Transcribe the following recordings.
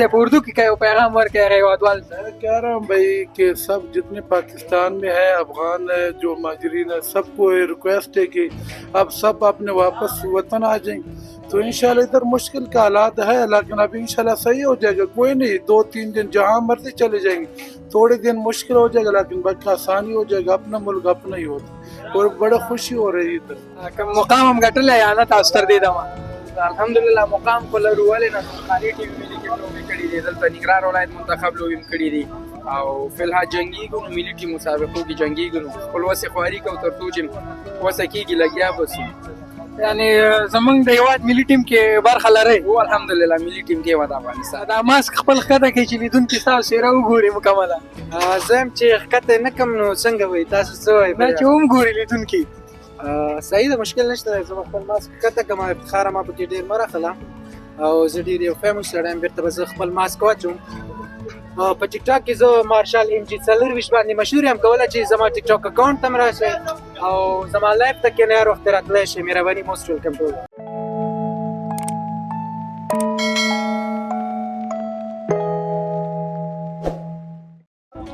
उर्दू की क्या पैगाम वर्क है वादवाल मैं कह रहा हूँ भाई कि सब जितने पाकिस्तान में है, अफगान है, जो माजरीन है, सबको ये रिक्वेस्ट है कि अब सब अपने वापस वतन आ जाएंगे तो इंशाल्लाह। इधर मुश्किल का हालात है लेकिन अभी इंशाल्लाह सही हो जाएगा। कोई नहीं, 2-3 दिन जहाँ मर्जी चले जाएंगे, थोड़े दिन मुश्किल हो जाएगा लेकिन बाकी आसानी हो जाएगा। अपना मुल्क अपना ही होता और बड़ा खुशी हो रही है इधर। मुकाम हम गटल है आना तास्तर दे दवा अल्हम्दुलिल्लाह मुकाम को लरुवाले ना खाली टीवी मिली के लोग कड़ी दे दल तनिकरार वलायत मुंतखब लोग कड़ी दी او فی الحال جنگی ګونو ملي ټیم مسابقو کې جنگی ګونو خپل وسه خواري کو تر تو چې وسه کېږي لګیا بسي یعنی زمونږ د یواد ملي ټیم کې برخه لري او الحمدلله ملي ټیم کې ودا افغانستان دا ماسک خپل خطه کې چې لیدونکو تاسو سره وګوري مکمله زم چې خطه نکم نو څنګه وي تاسو څه وي نه چې هم ګوري لیدونکو صحیح ده مشکل نشته زما خپل ماسک خطه کوم افتخار ما په ډیر مرخله او زه ډیر یو فیموس سره بیرته به خپل ماسک واچوم په ټیک ټاک کې زه مارشال ام جی څلور ویش باندې مشهور یم کوله چې زما ټیک ټاک اکاونټ تم راشي او زما لایف ته کې نه هر وخت راتلی شي مهرباني موست ویلکم ټول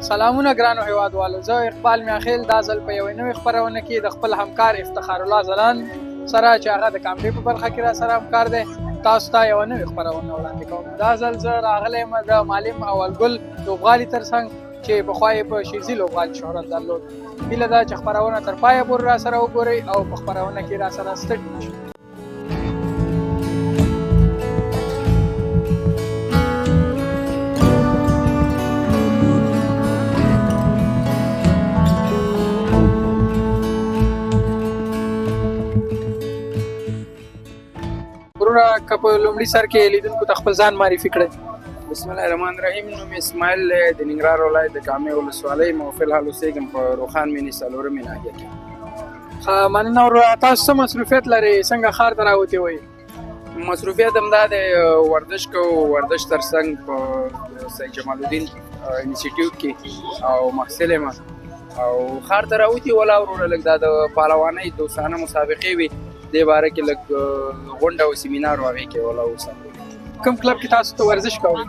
سلامونه ګرانو هیوادوالو، زه اقبال میاخیل دا ځل په یوې نوې خپرونه کې د خپل همکار افتخار الله ځلان سره چې هغه د کامیډي په برخه کې را سره همکار دی تاسو ته یو نوې خپرونه وړاندې کوم. دا ځل زه راغلی یم د معلم اولګل لوبغالي تر څنګ چې پخوا یې په شیرزي لوبغالي شهرت درلود. هیله ده چې خپرونه تر پایه پورې را سره وګورئ او په خپرونه کې را سره ستړي نه شئ. که په لومړي سر کې لیدونکو ته خپل ځان معرفي کړئ. بسم الله الرحمن الرحیم. نوم اسماعیل دی، د ننګرهار ولایت د کامې ولسوالۍ م او فی الحال اوسېږم په روخان مینې څلورمې ناحیه کې. مننه. ورو تاسو څه مصروفیت لرئ؟ څنګه ښار ته راوتې وئ؟ مصروفیت هم دا دی ورزش کوو، ورزش تر څنګ په سید جمال الدین انسټیټیوټ کې او محصل یم او ښار ته راوتي ولا وروره لږ دا د پهلوانۍ دوستانه مسابقې وي دې باره کې لږ غونډه او سیمینار و هغې کې ولا اوسه. کوم کلب کې تاسو ته ورزش کوئ؟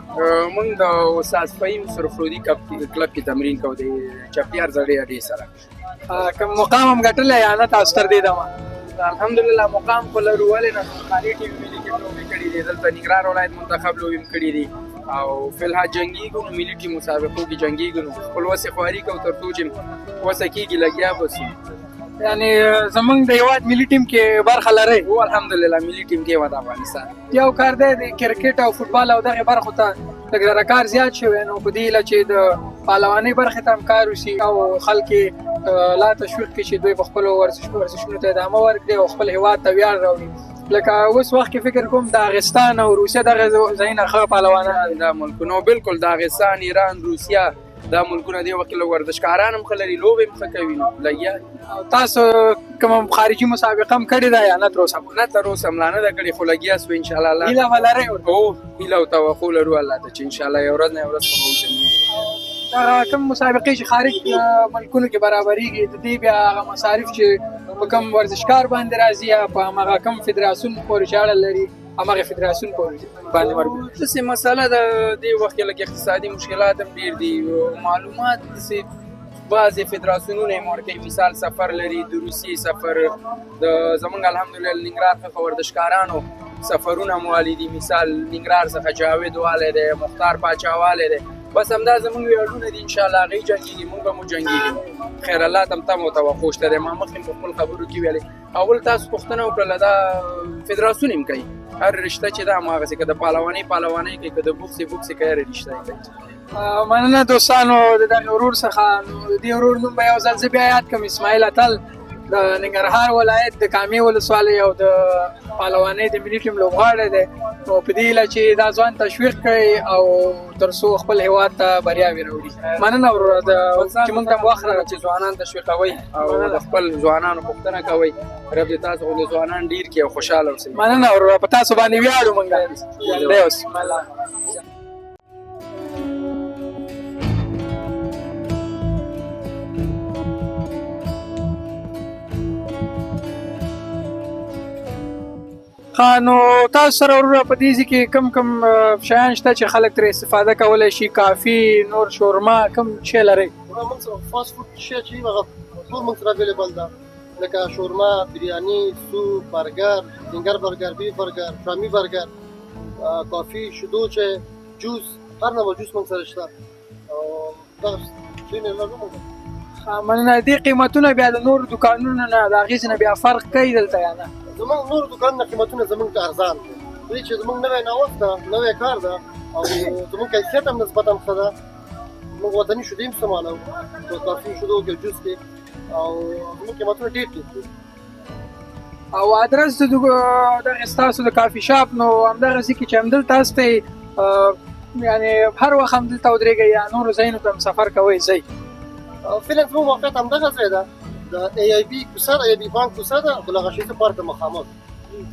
موږ د استاد فهیم سرفرودي کلب کې تمرین کوو د چپیار زړې اډې سره. کوم مقام هم ګټلی یا نه تاسو تر دې دمه؟ الحمدلله مقام خو لرو، ولې نه خالي ټي وي ملي کې لوبې کړي دي، دلته ننګرهار ولایت منتخب لوبې هم کړي دي او فی الحال جنګیږو نو ملي ټیم مسابقو کې جنګیږو نو خپل وسې خواري کوو تر څو چې وسه کېږي لګیا بسو. یعنی زمونږ د هیواد ملي ټیم کې برخه لرئ؟ او الحمدلله ملي ټیم کې ودا افغانستان. یو کار دی د کرکټ او فوټبال او دغې برخو ته لږ کار زیات شوی نو په دې هیله چې د پهلوانۍ برخې ته هم کار وشي او خلک لا تشویق کړي چې دوی په خپلو ورزشونو ته ادامه ورکړي او خپل هیواد ته ویاړ راوړي. لکه اوس وخت کې فکر کوم داغستان او روسیه دغه ځایونه ښه پهلوانان دا ملکونه بالکل داغستان، ایران، روسیه دا ملکونه دی وکیل ورزشکاران هم خلري لوبې هم ښه کوي نو لګیا. تاسو کوم خارجي مسابقه هم کړې ده یا نه تر اوسه؟ نه تر اوسه هم لا نه ده کړې خو لګیا سو انشاءالله. الله هیله به لرئ؟ هو هیله او توقع لرو الله ته چې انشاءالله یو ورځ نه یو ورځ به وچلېږي. کوم مسابقې چې خارج ملکونو کې برابرېږي د دې بیا هغه مصارف چې په کوم ورزشکار باندې راځي یا په هماغه کوم فدراسیون پورې چې اړه لري هماغه فدراسیون پورې باندې مربوط؟ داسې مسله ده دې وخت کې لږ اقتصادي مشکلات هم ډېر دي، معلومات داسې بعضې فدراسیونونه یې ورکوي، مثال سفر لري د روسیې سفر، د زمونږ الحمدلله ننګرهار څخه ورزشکارانو سفرونه هم والي دي، مثال ننګرهار څخه جاوید والی دی، مختار پاچا والی دی، بس همدا زمونږ ویاړونه دي انشاءالله هغوی جنګېږي موږ به مو جنګېږي. خیر الله ته هم تم او توقع شته دی. ما مخکې په خپل خبرو کې ویلې اول تاسو پوښتنه وکړله دا فدراسیون هم کوي هر رشته چې ده هماغسې که د پهلوانۍ کوي که د بوکسې کوي هر رشته یې کوي. مننه دوستانو د دغه ورور څخه. د دې ورور نوم به یو ځل زه بیا یاد کړم، اسماعیل اتل د ننګرهار ولایت د کامې ولسوالۍ او د پهلوانۍ د ملي ټیم لوبغاړی دی نو په دې هیله چې دا ځوان تشویق کړئ او تر څو خپل هیواد ته بریاوې راوړي. مننه وروره چې موږ ته هم وخت راکړئ چې ځوانان تشویقوئ او د خپل ځوانانو پوښتنه کوئ. رب دې تاسو خو د ځوانان ډېر کړي او خوشحاله اوسئ. مننه وروره، په تاسو باندې ویاړو موږ. دی اوس نو تاسو سره وروره په دې ځای کې کم شیان شته چې خلک ترې استفاده کولی شي؟ کافي، نور شورما، کوم شی لرئ؟ موږ سره فاست فوډ شی چې هغه ټول موږ سره اویلیبل ده، لکه شورما، بریاني، سوپ، برګر، زنګر برګر، بیف برګر، شامي برګر، کافي، شیدو چای، جوس، هر ډول جوس موږ سره شته او دغه شیونه لرو. مننه. دې قیمتونه بیا د نورو دوکانونو نه د هغې نه بیا فرق کوي دلته یا نه؟ زموږ نور دوکانونه قیمتونه زموږ ارزان دي، دوی چې زموږ نوی نوښت ده، نوی کار ده او زموږ کیفیت هم نسبتا ښه ده. موږ وطني شیدې هم استعمالوو په کافي، شیدو کې، جوس کې، او زموږ قیمتونه ډېر ټیټ دي. او ادرس د دغه ستاسو د کافي شاپ نو همدغسې کې چې همدلته هستئ، یعنې هر وخت همدلته ودرېږئ یا نورو ځایونو ته هم سفر کوئ ځئ؟ فعلا زموږ موقعیت همدغه ځای ده، د AIB کوڅه ده، AIB بانک کوڅه ده، ګلغشي پارک مخامخ.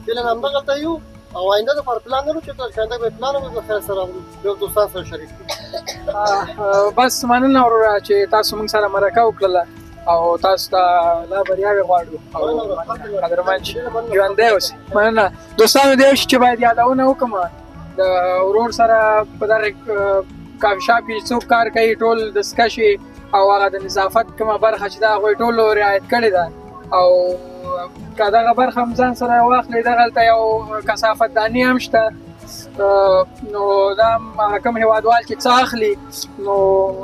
فعلا همدغلته یو او آینده دپاره پلان لرو چې تر آینده به پلان وکړو د خیر سره یو دوستان سره شریک کړو. بس مننه وروره چې تاسو موږ سره مرکه وکړله او تاسو ته لا بریاوې غواړو او قدرمن شئ، ژوندی اوسئ. مننه. دوستانو دې چې باید یادونه وکړم د ورور سره په دغه کافي شاپ کې څوک کار کوي ټول دستکشې او هغه د نظافت کومه برخه چې ده هغوی ټولو رعایت کړې ده او که دغه برخه هم ځان سره واخلئ، دغلته یو کثافتداني هم شته، نو دا هم هغه کوم هېوادوال چې څه اخلي نو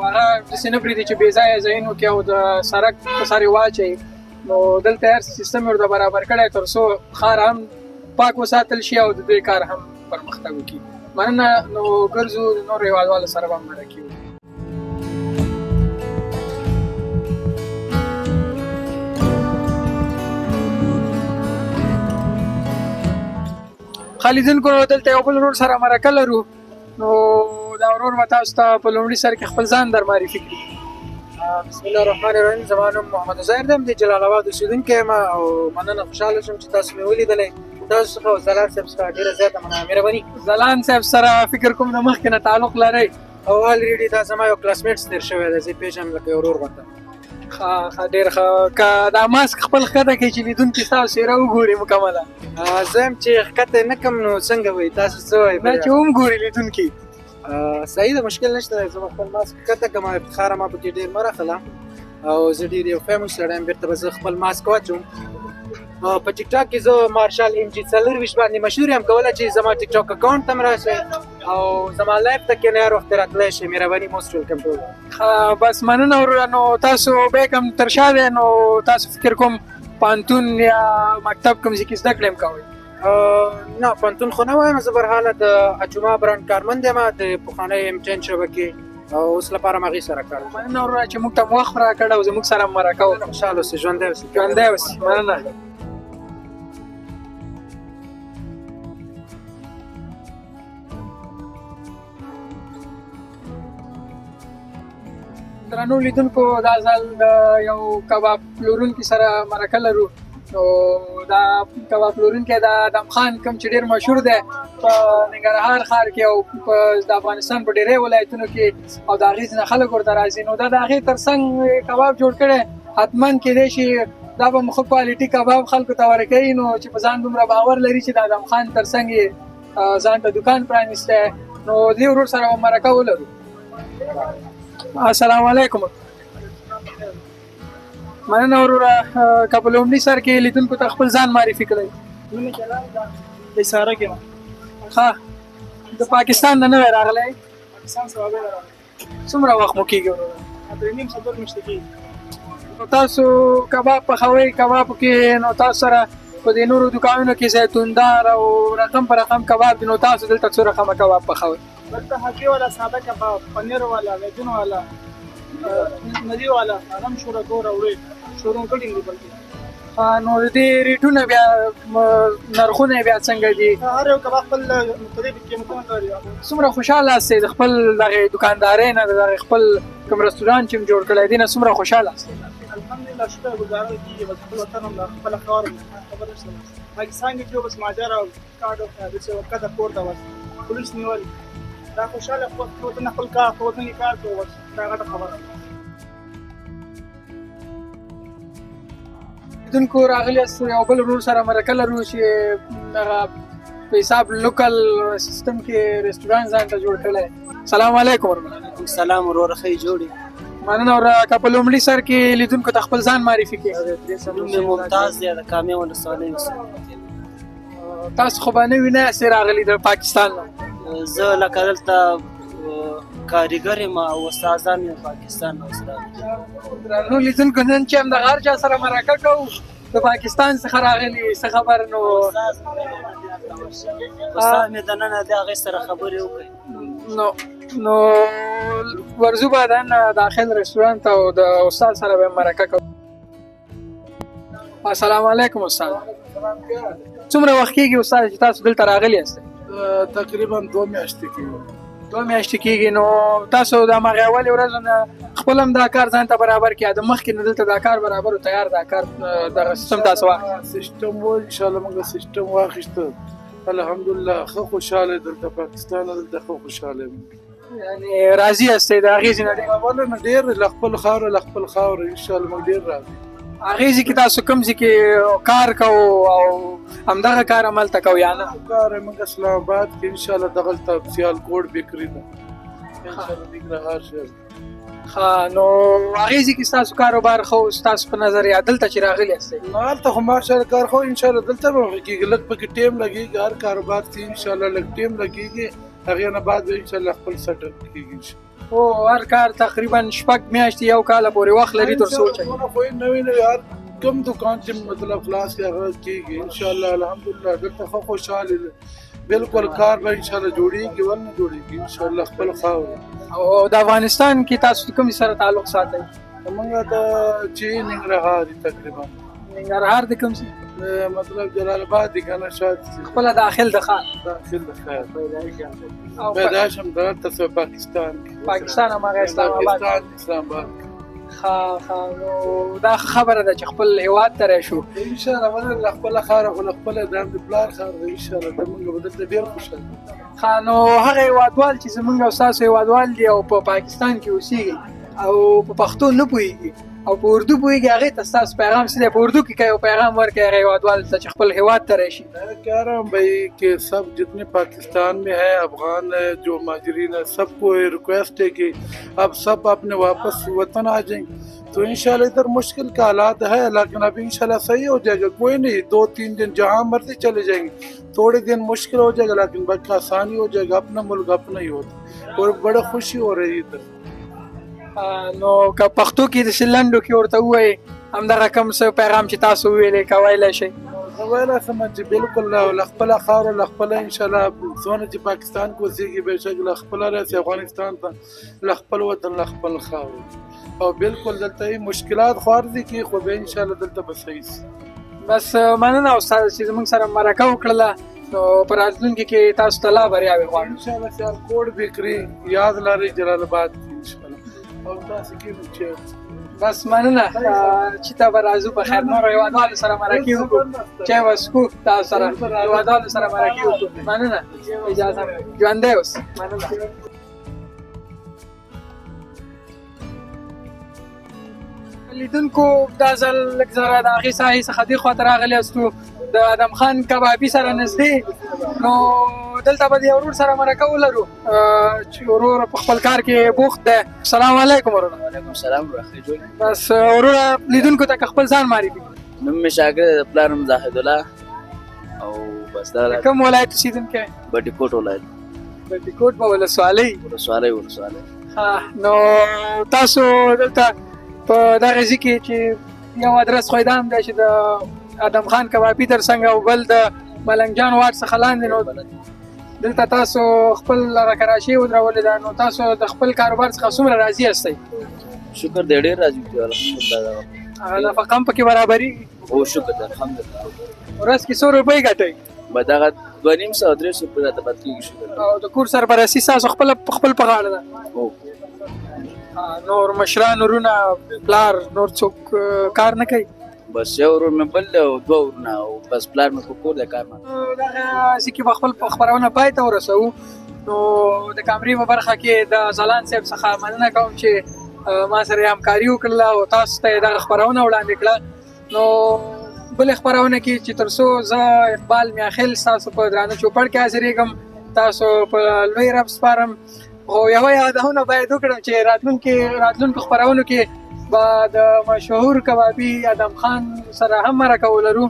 هغه داسې نه پرېږدي چې بې ځایه ځایونو کې او د سړک په سر یې واچوي. نو دلته هر سیستم یې ورته برابر کړی تر څو ښار هم پاک وساتل شي او د دوی کار هم پرمختګ وکړي. مننه. نو ګرځو د نورو هېوادوالو سره به هم مرکې وکړو. خالیدونکو دلته یو بل ورور سره مرکه لرو، نو دا ورور به تاسو ته په لومړي سر کې خپل ځان در معرفي کړي. بسم الله الرحمن الرحیم. زما نوم محمد عزیر دی، د جلال آباد اوسېدونکی یم او مننه خوشحاله شوم چې تاسو مې ولیدلی. تاسو څخه او زلان صاحب څخه ډېره زیاته مهرباني. زلان صاحب سره فکر کوم د مخکې نه تعلق لرئ؟ او الریډي دا زما یو کلاسمیټس تېر شوی دی، زه یې پېژنم لکه یو ورور غوندې. ښه ډېر ښه. که دا ماسک خپل ښکته کړئ چې لیدونکي ستاسو څېره وګوري مکمله. زه یم چې ښکته نه کړم نو څنګه وایي، تاسو څه وایي؟ دا چې وګوري لیدونکي. صحیح ده، مشکل نشته. زه به خپل ماسک ښکته کړم، افتخاره ما پکې ډېر مه راخلم او زه ډېر یو فیمس سړی یم. بېرته به زه خپل ماسک واچوم. په ټیک ټاک کې زه مارشال MG 24 باندې مشهور یم. کولی چې زما ټیک ټاک اکاونټ ته م راشئ او زما لایف ته کښېنئ، هر وخت راتلی شئ. مهرباني، موست ویلکم ټول. بس مننه وروره. نو تاسو بیک هم تر شا دی، نو تاسو فکر کوم پوهنتون یا مکتب کوم ځای کې زده کړې هم کوئ؟ نه، پوهنتون خو نه وایم. زه برحاله د اچوما برانډ کارمند یم د پخوانۍ M10 شبکې او اوس لپاره م هغې سره کار کوم. مننه وروره چې موږ ته م وخت راکړ او زموږ سره مرکه وکړه. خوشحاله اوسئ، ژوندی اوسئ. ژوندی اوسئ. مننه. درنو لیدونکو، دا ځل د یو کباب پلورونکي سره مرکه لرو. نو دا کباب پلورونکی د ادم خان کوم چې ډېر مشهور دی په ننګرهار ښار کې او د افغانستان په ډېری ولایتونو کې او د هغې ځینې خلک ورته راځي. نو دا د هغې تر څنګ کباب جوړ کړی، حتما کیدای شي دا به ښه کوالټي کباب خلکو ته ورکوي، نو چې په ځان دومره باور لري چې د ادم خان تر څنګ یې ځان ته دوکان پرانیستی. نو دې ورور سره به مرکه ولرو. السلام علیکم. مننه وروره. که په لومړي سر کې لیدونکو ته خپل ځان معرفي کړئ. اشاره کې ښه. د پاکستان نه نوی راغلی؟ پاکستان سره راغلی. څومره وخت مو کېږي وروره؟ درې نیم څلور میاشتې کېږي. نو تاسو کباب پخوئ، کبابو کې نو تاسو سره په دې نورو دوکانونو کې زیتوندار او رقم په رقم کباب دي، نو تاسو دلته څو رقمه کباب پخوئ؟ دلته هګۍ والا، ساده کباب، پنیر والا، ویجن والا، ندی والا، آرام شوره کور وړي شورون کټینګ دی بلکې. نو د دې ریټونه بیا نرخونه بیا څنګه دي؟ هر یو کباب خپل مختلف قیمتونه لري. څومره خوشحاله یاستئ د خپل دغه دوکاندارۍ نه، د دغه خپل کوم رستورانټ چې م جوړ کړی دی نه څومره خوشحاله یاستئ؟ الحمدلله شکر ګزاره کېږي. بس خپل وطن هم د خپله خاور خبره شته. پاکستان کې جو بس ماجر او کارډ او داسې وکړه پورته بس پولیس نیول. دا خوشحاله خپل وطن خپل کار خپل وطن کار کوي، بس دا غټه خبره. لیدونکو راغلي یاست، یو بل ورور سره مرکه لرو چې هغه په حساب لوکل سیستم کې ریسټورانټ ځان ته جوړ کړی. سلام علیکم ورحمۃ سلام ورور خې جوړي مننه. او که په لومړي سر کې لیدونکو ته خپل ځان معرفي کړي. نوم مې ممتاز دی د کامې ولسوالۍ اوسېدونکی. تاسو خو به نه وي نه یاستئ راغلي د پاکستان نه؟ زه لکه دلته کاریګر یم او استادان یم پاکستان نه اوس راغلي. درنو لیدونکو نن چې هم د هر چا سره مرکه کوو د پاکستان څخه راغلي څه خبر نو استاد مې دننه د هغې سره خبرې وکړې. نو ورځو به دننه داخل رستورانت او د استاد سره به مرکه کوو. السلام علیکم استاد. څومره وخت کېږي استاد چې تاسو دلته راغلي یاستئ؟ تقریبا 2 میاشتې کېږي. 2 میاشتې کېږي. نو تاسو د همغې اولې ورځو نه خپل هم دا کار ځان ته برابر کړي د مخکې نه دلته دا کار برابر و تیار دا کار دغه سیستم تاسو واخیست؟ سیستم و انشاءالله موږ سیستم واخیسته الحمدلله. ښه خوشحاله دلته پاکستان دلته ښه خوشحاله یم. یعنې راضي یاستئ د اغېزې نه ډېر؟ اوله نه ډېر له خپل خاوره له خپل خاوره انشاءالله موږ ډېر راضي. اغېزې کې تاسو کوم ځای کې کار کوو او همدغه کار هملته کوو یا نه؟ کار موږ اسلام آباد کې انشاءالله دغلته سیالکوټ بیکري ده انشاءالله ننګرهار شهر. ښه نو اغېزې کې ستاسو کاروبار ښه و ستاسو په نظر یا دلته چې راغلي یاستئ؟ نو هلته خو ماشاءالله کار خو انشاءالله دلته به کېږي لږ پکې ټیم لګېږي هر کاروبار چې انشاءالله لږ ټیم لګېږي هغې نه بعد به انشاءالله خپل سیټل کېږي. هو هر کار تقریبا 6 میاشتې یو کاله پورې وخت لري تر څو وچلي. خو نوی نوی هر کوم دکان چې مطلب خلاص کې هغه کېږي انشاءالله الحمدلله دلته ښه خوشحاله بالکل کار به انشاءالله جوړېږي ولنه جوړېږي انشاءالله خپل خاوره. او د افغانستان کې تاسو کوم سره تعلق ساتئ؟ موږ د چې ننګرهار تقریبا. ننګرهار د کوم ځای؟ مطلب جلال آباد دی کنه شاید خپله داخل د ښار داخل د خیر پیدایش هم دلته څه پاکستان پاکستان هماغه اسلام آباد. اسلام آباد. ښه نو دا خبره ده چې خپل هېواد ته راشو انشاءالله ولله خپله خاوره خو له خپله د پلار خاوره ده انشاءالله د موږ به دلته ډېر خوشحال دي. ښه نو هغه هېوادوال چې زموږ او ستاسو هېوادوال دي او په پاکستان کې اوسېږي او په پښتو نه پوهېږي او په اردو پوهېږي هغې ته ستاسو پیغام څه دی؟ په اردو کې که یو پیغام ورکړئ هغه هېوادوال ته چې خپل هېواد ته راشي. کہہ رہا ہوں بھائی کہ سب جتنے پاکستان میں ہیں افغان ہے جو مہاجرین ہے سب کو ریکویسٹ ہے کہ اب سب اپنے واپس وطن آ جائیں تو انشاءاللہ ادھر مشکل کا حالات ہے لیکن اب انشاءاللہ صحیح ہو جائے گا. کوئی نہیں 2-3 دن جہاں مرضی چلے جائیں گے تھوڑے دن مشکل ہو جائے گا لیکن باقی آسانی ہو جائے گا. اپنا ملک اپنا ہی ہوتا اور بڑا خوشی ہو رہی ہے ادھر. نو که پښتو کې د سلندو کې ورته ووایي همدغه کوم څه پیغام چې تاسو وویلی که ویلی شئ؟ ویلی سم چې بالکل له خپله خاوره له خپله انشاءالله څونه چې پاکستان کې اوسېږي بېشک له خپله راسي افغانستان ته له خپل وطن له خپل خاوره او بالکل دلته مشکلات خو عرضې کړي خو بیا انشاءالله دلته به صحیح شي. بس مننه استاد چې زموږ سره مرکه وکړله نو په راتلونکي کې تاسو ته لا بریاوې غواړو. انشاءالله سیالکوټ بیکري یاد لرئ جلال آباد کې انشاءالله او تاسو کې چې بس مننه چې ته به راځو په خیر نورو هېوادوالو سره مرکې وکړو چای وڅښو تاسو سره هېوادوالو سره مرکې وکړو. مننه اجازه ژوندی اوس. مننه. لیدونکو دا ځل لږ ذره د هغې ساحې څخه دې خواته راغلي یاستو د ادم خان کبابي سره نږدې نو دلته به د یو ورور سره مرکه ولرو چې ورور په خپل کار کې بوخت دی. السلام علیکم ورور. وعلیکم السلام ورحمة الله. بس وروره لیدونکو ته که خپل ځان معرفي کړي. نوم مې شاګرد د پلار نوم زاهد الله او بس دا کوم ولایت اوسېدونکی؟ بټي کوټ ولایت بټي کوټ په ولسوالۍ. ولسوالۍ. نو تاسو دلته په دغه ځای کې چې یو ادرس خو یې دا هم دی چې د ادم خان کبابي تر څنګ او بل د ملنګ جان واټ څخه لاندې نو دلته تاسو خپل هغه کراشي ودرولې ده نو تاسو د خپل کاروبار څخه څومره راضي یاستئ؟ شکر دی ډېر راضي یو الحمدلله. نفقه هم پکې برابرېږي؟ او شکر دی الحمدلله. ورځ کې 100 روپۍ ګټئ؟ به دغه 250-300 روپۍ راته پاتې کېږي. شکر. او د کور سرپرستي ستاسو خپل په غاړه ده؟ نور مشران ورونه پلار نور څوک کار نه کوي؟ بس یو ورور مې بل او 2 ورونه او بس پلار مې په کور دی کار نه. دغه ځای کې به خپل خپرونه پای ته ورسوو نو د کامرې په برخه کې د ځلان صاحب څخه مننه کوم چې ما سره همکاري وکړله او تاسو ته یې دغه خپرونه وړاندې کړه. نو بل خبرونه کې چې تر څو زه اقبال میاخیل تاسو په درانه چوپړ کې حاضرېږم تاسو په لوی رب سپارم خو یوه یادونه باید وکړم چې راتلونکو خپرونو کې به د مشهور کبابي ادم خان سره هم مرکه ولرو